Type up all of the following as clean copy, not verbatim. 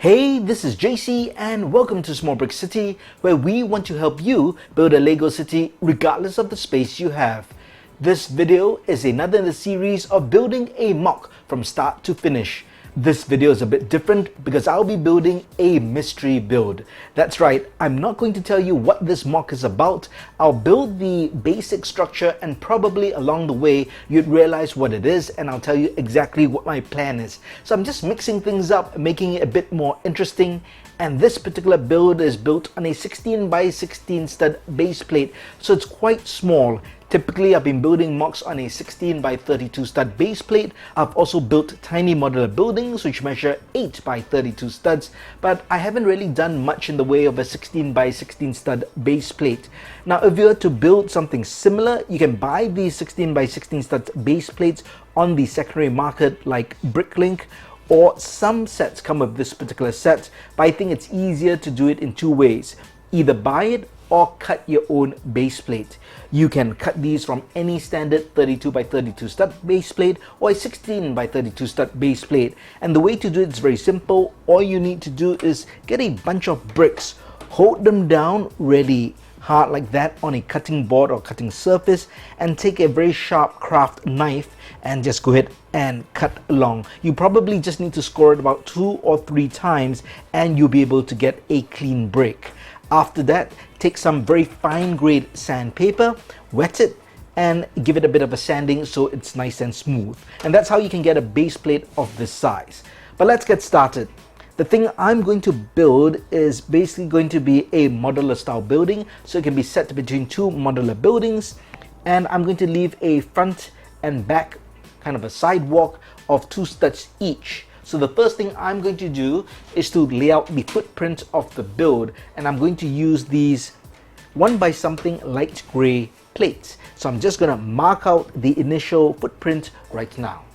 Hey, this is JC and welcome to Small Brick City, where we want to help you build a Lego city regardless of the space you have. This video is another in the series of building a MOC from start to finish. This video is a bit different because I'll be building a mystery build. That's right, I'm not going to tell you what this MOC is about. I'll build the basic structure and probably along the way you'd realize what it is, and I'll tell you exactly what my plan is. So I'm just mixing things up, making it a bit more interesting. And this particular build is built on a 16 by 16 stud base plate, so it's quite small. Typically, I've been building MOCs on a 16 by 32 stud base plate. I've also built tiny modular buildings which measure 8 by 32 studs, but I haven't really done much in the way of a 16 by 16 stud base plate. Now, if you were to build something similar, you can buy these 16 by 16 stud base plates on the secondary market like Bricklink, or some sets come with this particular set, but I think it's easier to do it in two ways. Either buy it or cut your own base plate. You can cut these from any standard 32 by 32 stud base plate or a 16 by 32 stud base plate. And the way to do it is very simple. All you need to do is get a bunch of bricks, hold them down really hard like that on a cutting board or cutting surface, and take a very sharp craft knife and just go ahead and cut along. You probably just need to score it about 2 or 3 times and you'll be able to get a clean brick. After that, take some very fine grade sandpaper, wet it, and give it a bit of a sanding so it's nice and smooth. And that's how you can get a base plate of this size. But let's get started. The thing I'm going to build is basically going to be a modular style building, so it can be set between 2 modular buildings, and I'm going to leave a front and back kind of a sidewalk of 2 studs each. So the first thing I'm going to do is to lay out the footprint of the build, and I'm going to use these 1 by something light gray plates. So I'm just going to mark out the initial footprint right now.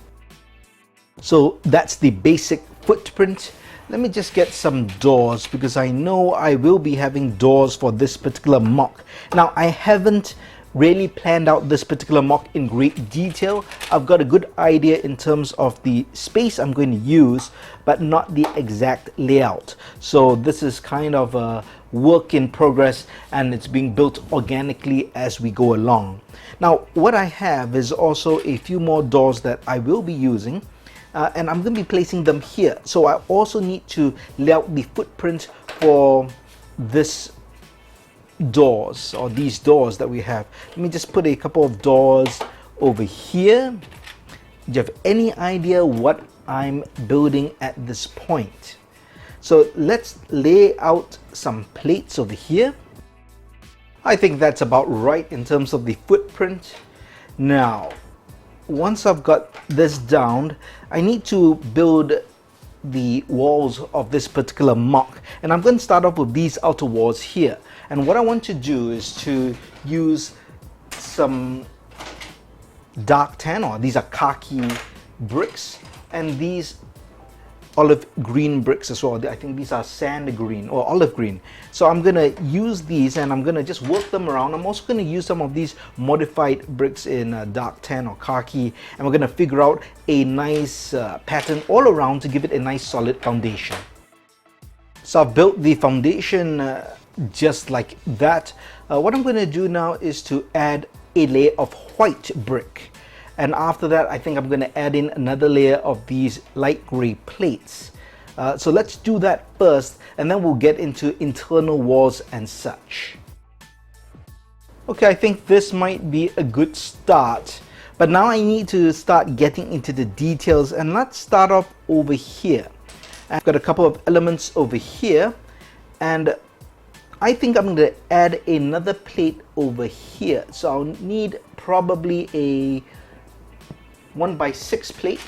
So that's the basic footprint. Let me just get some doors because I know I will be having doors for this particular MOC. Now, I haven't really planned out this particular MOC in great detail. I've got a good idea in terms of the space I'm going to use, but not the exact layout. So this is kind of a work in progress and it's being built organically as we go along. Now, what I have is also a few more doors that I will be using. And I'm going to be placing them here. So I also need to lay out the footprint for this doors, or these doors that we have. Let me just put a couple of doors over here. Do you have any idea what I'm building at this point? So let's lay out some plates over here. I think that's about right in terms of the footprint. Now, once I've got this down, I need to build the walls of this particular MOC, and I'm going to start off with these outer walls here. And what I want to do is to use some dark tan, or these are khaki bricks, and these olive green bricks as well. I think these are sand green or olive green. So I'm going to use these and I'm going to just work them around. I'm also going to use some of these modified bricks in dark tan or khaki, and we're going to figure out a nice pattern all around to give it a nice solid foundation. So I've built the foundation just like that. What I'm going to do now is to add a layer of white brick. And after that, I think I'm going to add in another layer of these light gray plates. So let's do that first, and then we'll get into internal walls and such. Okay, I think this might be a good start. But now I need to start getting into the details, and let's start off over here. I've got a couple of elements over here, and I think I'm going to add another plate over here. So I'll need probably a 1 by 6 plate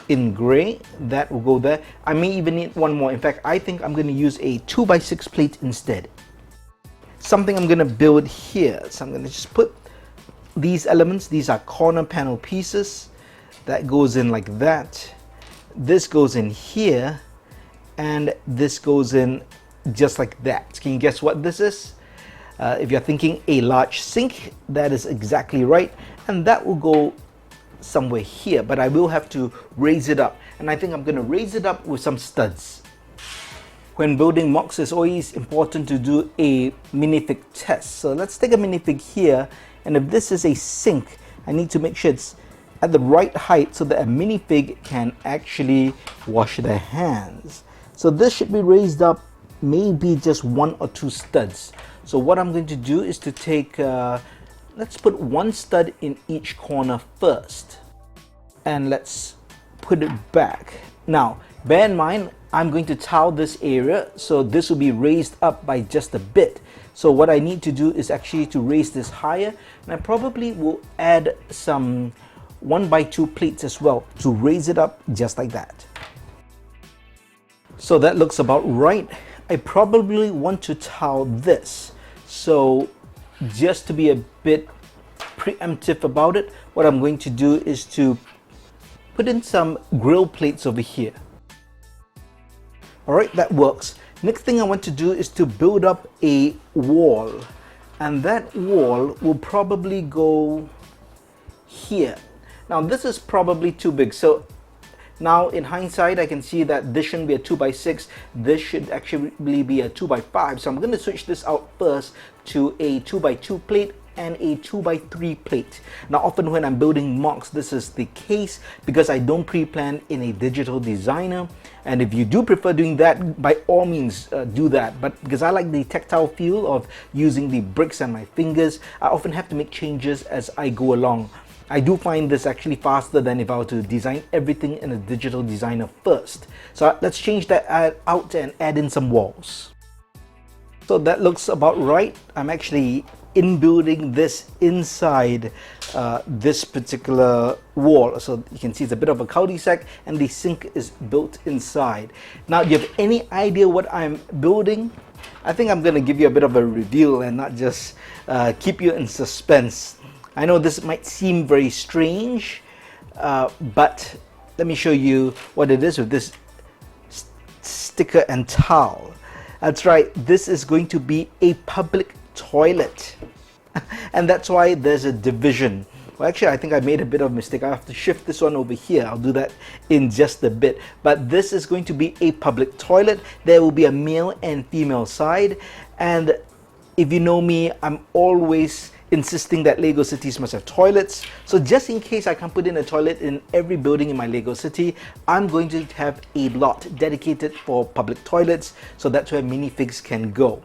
in gray. That will go there. I may even need one more. In fact, I think I'm going to use a 2 by 6 plate instead. Something I'm going to build here. So I'm going to just put these elements. These are corner panel pieces. That goes in like that. This goes in here, and this goes in just like that. Can you guess what this is? If you're thinking a large sink, that is exactly right, and that will go somewhere here, but I will have to raise it up, and I think I'm going to raise it up with some studs. When building MOCs, it's always important to do a minifig test. So let's take a minifig here, and if this is a sink, I need to make sure it's at the right height so that a minifig can actually wash their hands. So this should be raised up maybe just 1 or 2 studs. So what I'm going to do is to take, let's put 1 stud in each corner first. And let's put it back. Now, bear in mind, I'm going to tile this area, so this will be raised up by just a bit. So what I need to do is actually to raise this higher, and I probably will add some 1x2 plates as well to raise it up just like that. So that looks about right. I probably want to tile this. So just to be a bit preemptive about it, what I'm going to do is to put in some grill plates over here. Alright, that works. Next thing I want to do is to build up a wall, and that wall will probably go here. Now this is probably too big, so now in hindsight I can see that this shouldn't be a 2x6, this should actually be a 2x5. So I'm going to switch this out first to a 2x2 plate and a 2x3 plate. Now often when I'm building MOCs, this is the case because I don't pre-plan in a digital designer, and if you do prefer doing that, by all means do that, but because I like the tactile feel of using the bricks and my fingers, I often have to make changes as I go along. I do find this actually faster than if I were to design everything in a digital designer first. So let's change that out and add in some walls. So that looks about right. I'm actually inbuilding this inside this particular wall. So you can see it's a bit of a cul-de-sac and the sink is built inside. Now, do you have any idea what I'm building? I think I'm going to give you a bit of a reveal and not just keep you in suspense. I know this might seem very strange, but let me show you what it is with this sticker and towel. That's right, this is going to be a public toilet. And that's why there's a division. Well, actually, I think I made a bit of a mistake. I have to shift this one over here. I'll do that in just a bit. But this is going to be a public toilet. There will be a male and female side. And if you know me, I'm always insisting that Lego cities must have toilets. So just in case I can't put in a toilet in every building in my Lego city, I'm going to have a lot dedicated for public toilets. So that's where minifigs can go.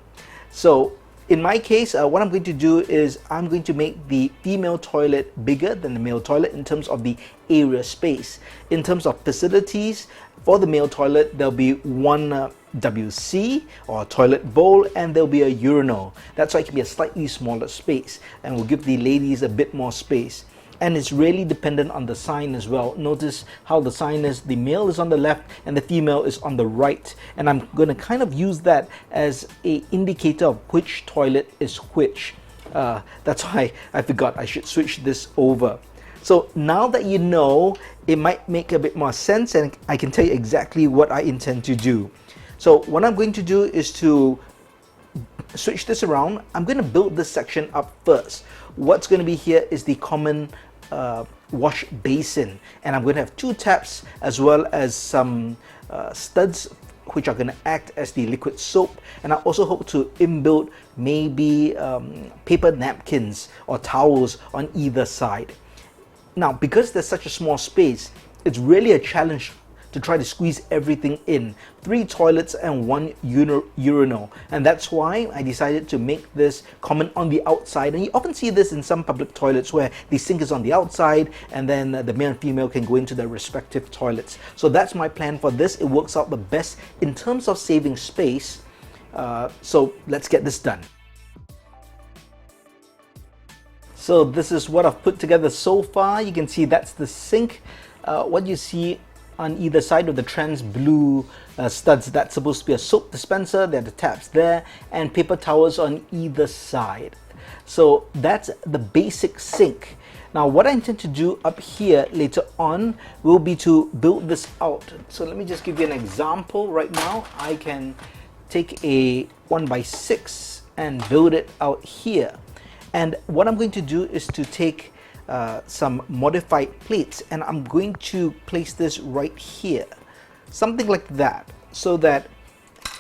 So in my case, what I'm going to do is I'm going to make the female toilet bigger than the male toilet in terms of the area space. In terms of facilities, for the male toilet, there'll be one WC or toilet bowl, and there'll be a urinal. That's why it can be a slightly smaller space, and will give the ladies a bit more space. And it's really dependent on the sign as well. Notice how the sign is, the male is on the left and the female is on the right. And I'm going to kind of use that as an indicator of which toilet is which. That's why I forgot I should switch this over. So now that you know, it might make a bit more sense, and I can tell you exactly what I intend to do. So what I'm going to do is to switch this around. I'm going to build this section up first. What's going to be here is the common wash basin, and I'm going to have 2 taps as well as some studs which are going to act as the liquid soap, and I also hope to inbuild maybe paper napkins or towels on either side. Now, because there's such a small space, it's really a challenge to try to squeeze everything in. 3 toilets and 1 urinal, and that's why I decided to make this common on the outside. And you often see this in some public toilets where the sink is on the outside and then the male and female can go into their respective toilets. So that's my plan for this. It works out the best in terms of saving space. So let's get this done. So this is what I've put together so far. You can see that's the sink. What you see on either side of the trans blue studs, that's supposed to be a soap dispenser. There are the taps there, and paper towels on either side. So that's the basic sink. Now what I intend to do up here later on will be to build this out. So let me just give you an example. Right now I can take a 1x6 and build it out here. And what I'm going to do is to take some modified plates, and I'm going to place this right here, something like that, so that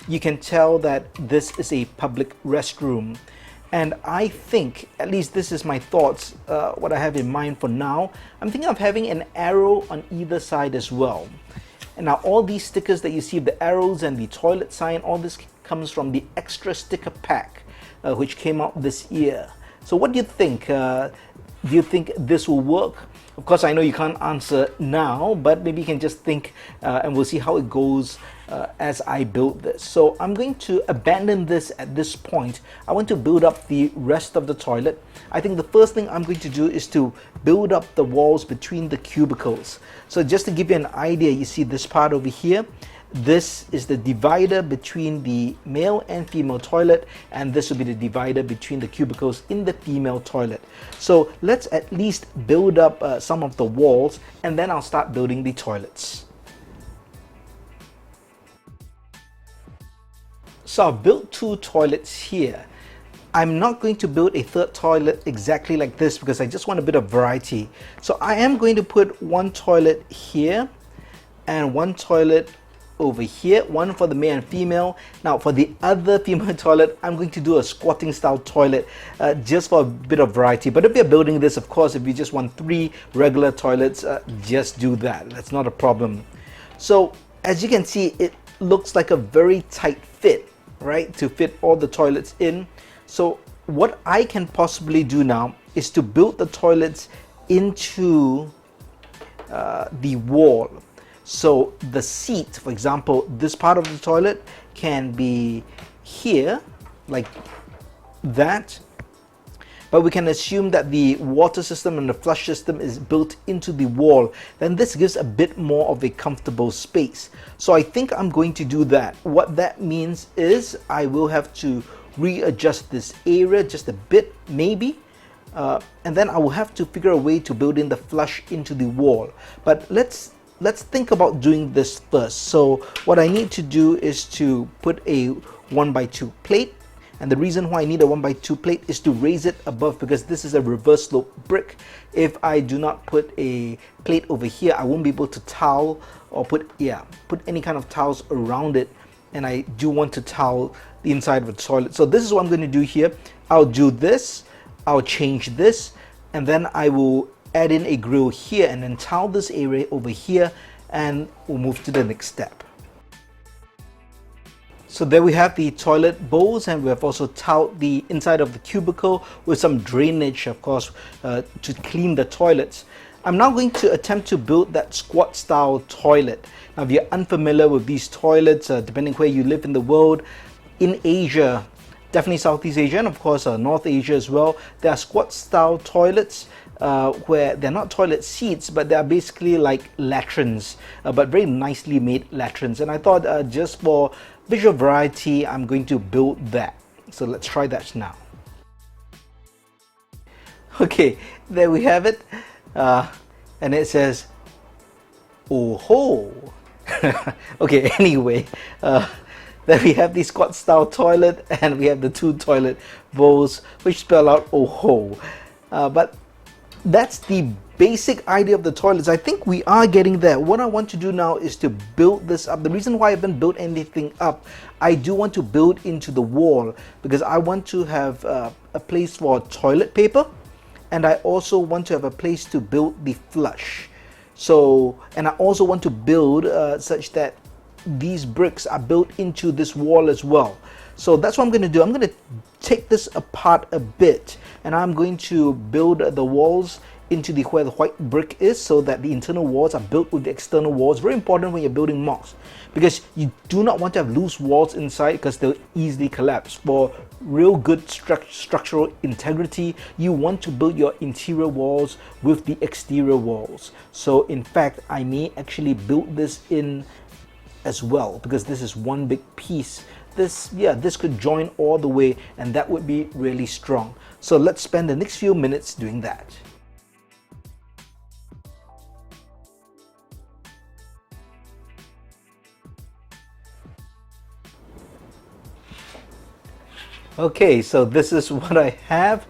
you can tell that this is a public restroom. And I think, at least this is my thoughts, what I have in mind for now, I'm thinking of having an arrow on either side as well. And now all these stickers that you see, the arrows and the toilet sign, all this comes from the extra sticker pack, which came out this year. So what do you think? Do you think this will work? Of course, I know you can't answer now, but maybe you can just think, and we'll see how it goes as I build this. So I'm going to abandon this at this point. I want to build up the rest of the toilet. I think the first thing I'm going to do is to build up the walls between the cubicles. So just to give you an idea, you see this part over here. This is the divider between the male and female toilet, and this will be the divider between the cubicles in the female toilet. So let's at least build up some of the walls, and then I'll start building the toilets. So I've built 2 toilets here. I'm not going to build a third toilet exactly like this because I just want a bit of variety. So I am going to put 1 toilet here and 1 toilet over here, 1 for the male and female. Now for the other female toilet, I'm going to do a squatting style toilet just for a bit of variety. But if you're building this, of course, if you just want 3 regular toilets, just do that. That's not a problem. So as you can see, it looks like a very tight fit, right, to fit all the toilets in. So what I can possibly do now is to build the toilets into the wall. So the seat, for example, this part of the toilet can be here like that, but we can assume that the water system and the flush system is built into the wall. Then this gives a bit more of a comfortable space. So I think I'm going to do that. What that means is I will have to readjust this area just a bit, maybe, and then I will have to figure a way to build in the flush into the wall. But let's think about doing this first. So what I need to do is to put a 1x2 plate, and the reason why I need a 1x2 plate is to raise it above, because this is a reverse slope brick. If I do not put a plate over here, I won't be able to towel or put any kind of towels around it, and I do want to towel the inside of the toilet. So this is what I'm going to do here. I'll do this, I'll change this, and then I will add in a grill here and then towel this area over here, and we'll move to the next step. So there we have the toilet bowls, and we have also toweled the inside of the cubicle with some drainage, of course, to clean the toilets. I'm now going to attempt to build that squat style toilet. Now if you're unfamiliar with these toilets, depending where you live in the world, in Asia, definitely Southeast Asia, and of course North Asia as well, there are squat style toilets where they're not toilet seats, but they're basically like latrines, but very nicely made latrines. And I thought just for visual variety, I'm going to build that. So let's try that now. Okay, there we have it. And it says, oh ho. Okay, anyway, then we have the squat style toilet, and we have the 2 toilet bowls which spell out oh ho. But that's the basic idea of the toilets. I think we are getting there. What I want to do now is to build this up. The reason why I haven't built anything up, I do want to build into the wall because I want to have a place for toilet paper, and I also want to have a place to build the flush. So, and I also want to build such that these bricks are built into this wall as well. So that's what I'm going to do. I'm going to take this apart a bit, and I'm going to build the walls into where the white brick is, so that the internal walls are built with the external walls. Very important when you're building MOCs, because you do not want to have loose walls inside because they'll easily collapse. For real good structural integrity, you want to build your interior walls with the exterior walls. So in fact, I may actually build this in as well, because this is one big piece. This could join all the way, and that would be really strong. So let's spend the next few minutes doing that. Okay, so this is what I have,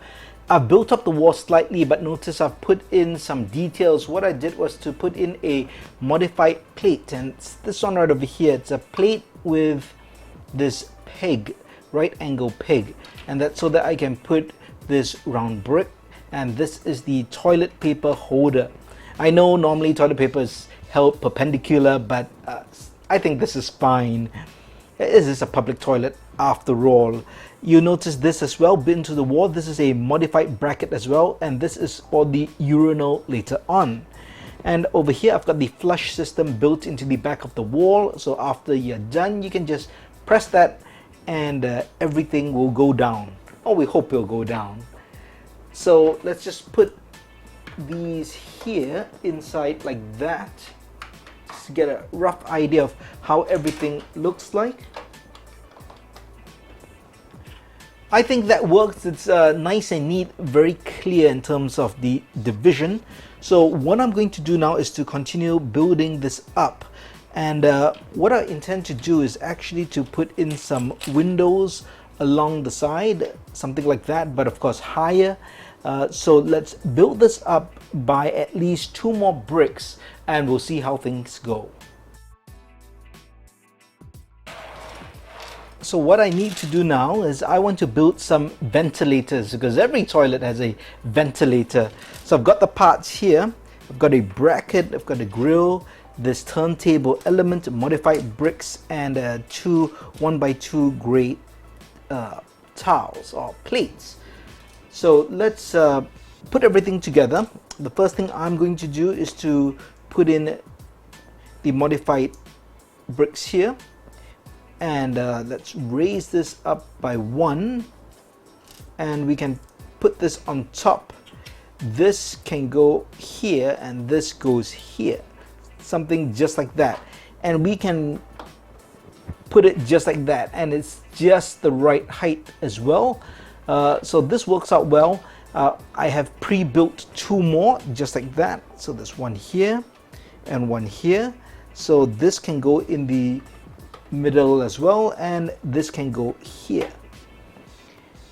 I've built up the wall slightly, but notice I've put in some details. What I did was to put in a modified plate, and it's this one right over here. It's a plate with this peg, right angle peg, and that's so that I can put this round brick, and this is the toilet paper holder. I know normally toilet paper is held perpendicular, but I think this is fine. This is a public toilet after all. You notice this as well, built into the wall. This is a modified bracket as well, and this is for the urinal later on. And over here I've got the flush system built into the back of the wall, so after you're done you can just press that and everything will go down, or we hope it'll go down. So let's just put these here inside like that, just to get a rough idea of how everything looks like. I think that works. It's nice and neat, very clear in terms of the division. So what I'm going to do now is to continue building this up, and what I intend to do is actually to put in some windows along the side, something like that, but of course higher. So let's build this up by at least 2 more bricks and we'll see how things go. So what I need to do now is I want to build some ventilators, because every toilet has a ventilator. So I've got the parts here. I've got a bracket, I've got a grill, this turntable element, modified bricks, and 2 1x2 grey tiles or plates. So let's put everything together. The first thing I'm going to do is to put in the modified bricks here, and let's raise this up by 1, and we can put this on top. This can go here and this goes here, something just like that, and we can put it just like that, and it's just the right height as well. So this works out well. I have pre-built 2 more just like that. So there's one here and one here. So this can go in the middle as well, and this can go here,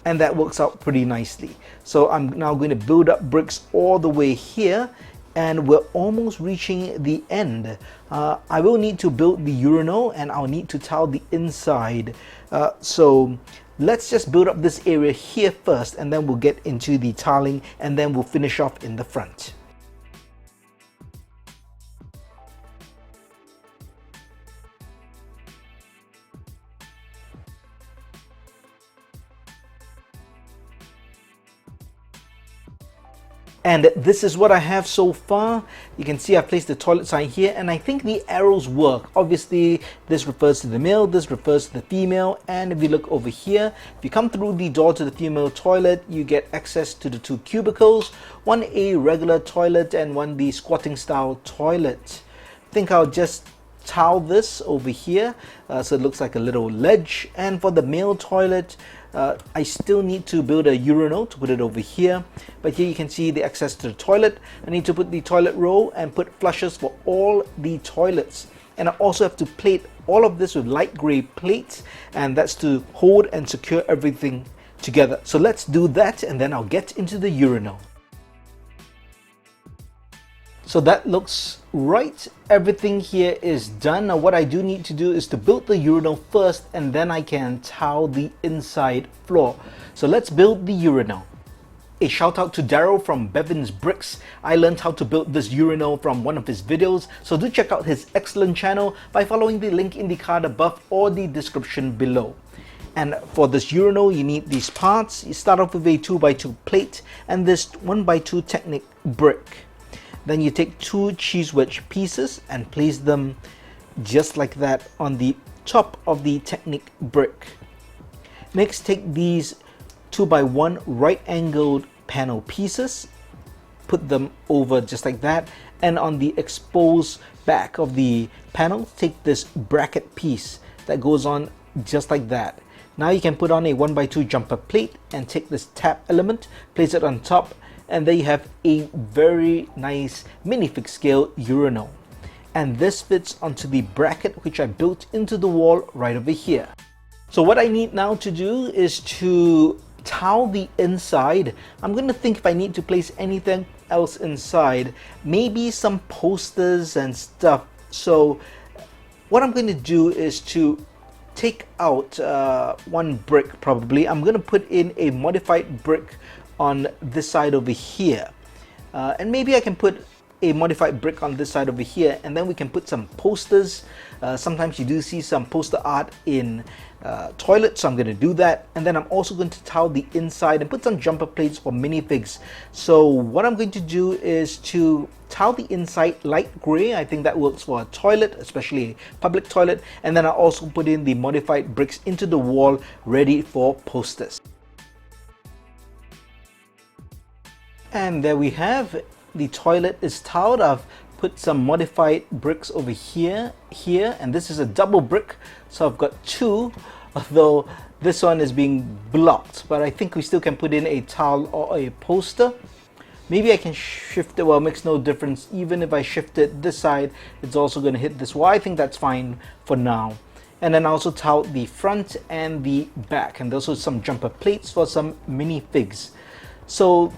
and that works out pretty nicely. So I'm now going to build up bricks all the way here, and we're almost reaching the end. I will need to build the urinal, and I'll need to tile the inside. So let's just build up this area here first, and then we'll get into the tiling, and then we'll finish off in the front. And this is what I have so far. You can see I've placed the toilet sign here, and I think the arrows work. Obviously, this refers to the male, this refers to the female, and if you look over here, if you come through the door to the female toilet, you get access to the 2 cubicles, one a regular toilet and one the squatting style toilet. I think I'll just tile this over here so it looks like a little ledge. And for the male toilet, I still need to build a urinal to put it over here, but here you can see the access to the toilet. I need to put the toilet roll and put flushes for all the toilets, and I also have to plate all of this with light gray plates, and that's to hold and secure everything together. So let's do that, and then I'll get into the urinal. So that looks right. Everything here is done. Now what I do need to do is to build the urinal first, and then I can tile the inside floor. So let's build the urinal. A shout out to Daryl from Bevan's Bricks. I learned how to build this urinal from one of his videos, so do check out his excellent channel by following the link in the card above or the description below. And for this urinal, you need these parts. You start off with a 2x2 plate and this 1x2 Technic brick. Then you take 2 cheese wedge pieces and place them just like that on the top of the Technic brick. Next, take these 2x1 right angled panel pieces, put them over just like that, and on the exposed back of the panel, take this bracket piece that goes on just like that. Now you can put on a 1x2 jumper plate and take this tap element, place it on top, and there you have a very nice minifig scale urinal. And this fits onto the bracket which I built into the wall right over here. So what I need now to do is to tile the inside. I'm going to think if I need to place anything else inside, maybe some posters and stuff. So what I'm going to do is to take out one brick. Probably I'm going to put in a modified brick on this side over here, and maybe I can put a modified brick on this side over here, and then we can put some posters. Sometimes you do see some poster art in toilets, so I'm going to do that. And then I'm also going to tile the inside and put some jumper plates for minifigs. So what I'm going to do is to tile the inside light gray. I think that works for a toilet, especially a public toilet. And then I'll also put in the modified bricks into the wall, ready for posters. And there we have, the toilet is tiled. I've put some modified bricks over here, and this is a double brick, so I've got two, although this one is being blocked, but I think we still can put in a tile or a poster. Maybe I can shift it. Well, it makes no difference. Even if I shift it this side, it's also going to hit this wall. I think that's fine for now. And then I also tiled the front and the back, and also some jumper plates for some minifigs. So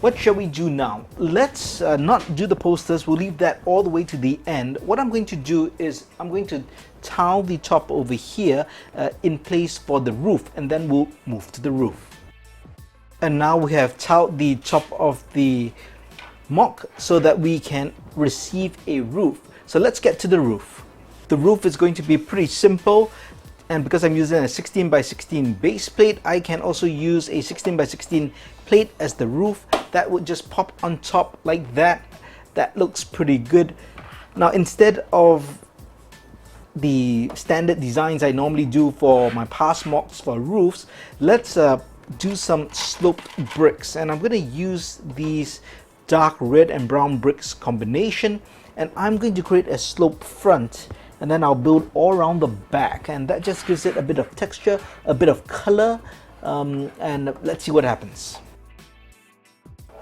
what shall we do now? Let's not do the posters. We'll leave that all the way to the end. What I'm going to do is I'm going to tile the top over here in place for the roof, and then we'll move to the roof. And now we have tiled the top of the MOC so that we can receive a roof. So let's get to the roof. The roof is going to be pretty simple. And because I'm using a 16 by 16 base plate, I can also use a 16 by 16 plate as the roof. That would just pop on top like that. That looks pretty good. Now, instead of the standard designs I normally do for my past MOCs for roofs, let's do some sloped bricks. And I'm going to use these dark red and brown bricks combination. And I'm going to create a sloped front. And then I'll build all around the back, and that just gives it a bit of texture, a bit of color, and let's see what happens.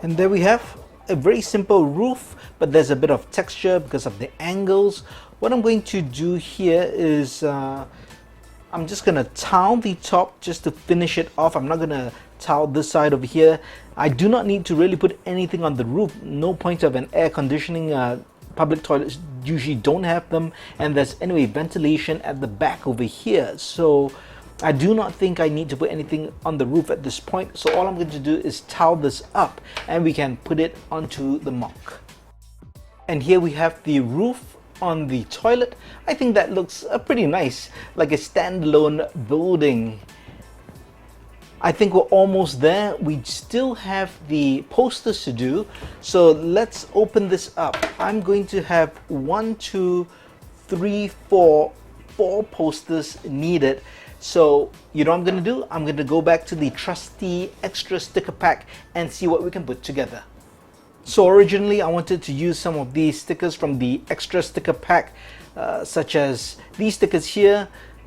And there we have a very simple roof, but there's a bit of texture because of the angles. What I'm going to do here is I'm just going to tile the top just to finish it off. I'm not going to tile this side over here. I do not need to really put anything on the roof. No point of an air conditioning. Public toilets usually don't have them, and there's anyway ventilation at the back over here, so I do not think I need to put anything on the roof at this point. So all I'm going to do is tile this up, and we can put it onto the MOC. And here we have the roof on the toilet. I think that looks pretty nice, like a standalone building. I think we're almost there. We still have the posters to do, so let's open this up. I'm going to have 1, 2, 3, 4 posters needed. So you know what I'm going to do? I'm going to go back to the trusty extra sticker pack and see what we can put together. So originally I wanted to use some of these stickers from the extra sticker pack, such as these stickers here.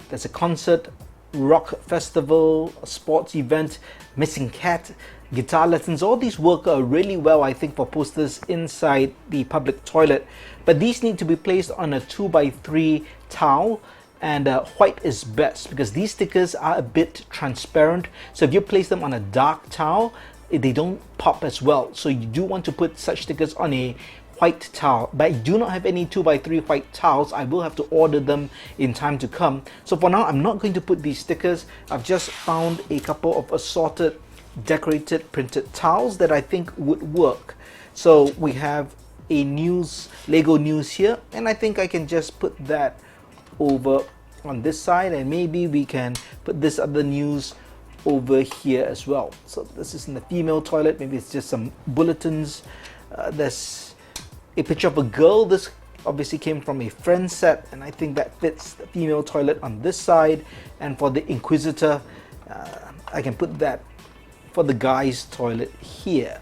There's a concert, rock festival, a sports event, missing cat, guitar lessons. All these work really well, I think, for posters inside the public toilet. But these need to be placed on a 2x3 towel, and white is best because these stickers are a bit transparent. So if you place them on a dark towel, they don't pop as well. So you do want to put such stickers on a white towel, but I do not have any 2x3 white towels. I will have to order them in time to come. So for now, I'm not going to put these stickers. I've just found a couple of assorted decorated printed towels that I think would work. So we have a Lego news here, and I think I can just put that over on this side, and maybe we can put this other news over here as well. So this is in the female toilet. Maybe it's just some bulletins. There's a picture of a girl. This obviously came from a friend set, and I think that fits the female toilet on this side. And for the Inquisitor, I can put that for the guy's toilet here.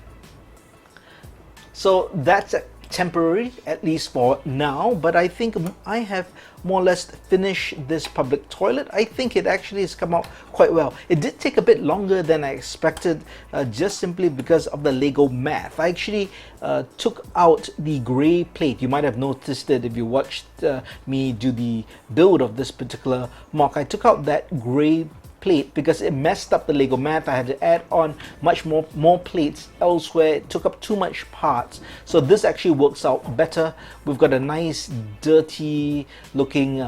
So that's temporary, at least for now, but I think I have more or less finished this public toilet. I think it actually has come out quite well. It did take a bit longer than I expected, just simply because of the Lego math. I actually took out the gray plate. You might have noticed it if you watched me do the build of this particular MOC. I took out that gray plate because it messed up the Lego math. I had to add on much more plates elsewhere. It took up too much parts. So this actually works out better. We've got a nice dirty looking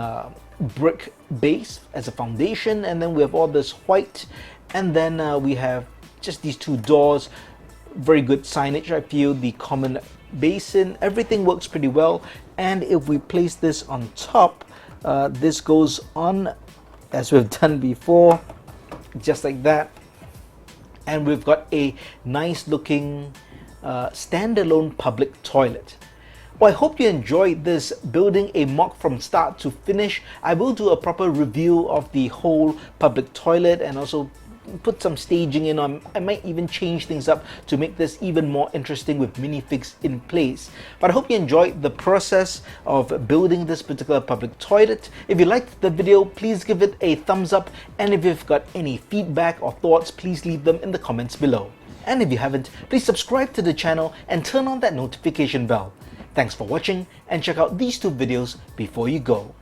brick base as a foundation, and then we have all this white, and then we have just these two doors. Very good signage, I feel. The common basin, everything works pretty well. And if we place this on top, this goes on as we've done before, just like that, and we've got a nice looking standalone public toilet. Well, I hope you enjoyed this building a MOC from start to finish. I will do a proper review of the whole public toilet and also put some staging in. I might even change things up to make this even more interesting with minifigs in place. But I hope you enjoyed the process of building this particular public toilet. If you liked the video, please give it a thumbs up, and if you've got any feedback or thoughts, please leave them in the comments below. And if you haven't, please subscribe to the channel and turn on that notification bell. Thanks for watching, and check out these two videos before you go.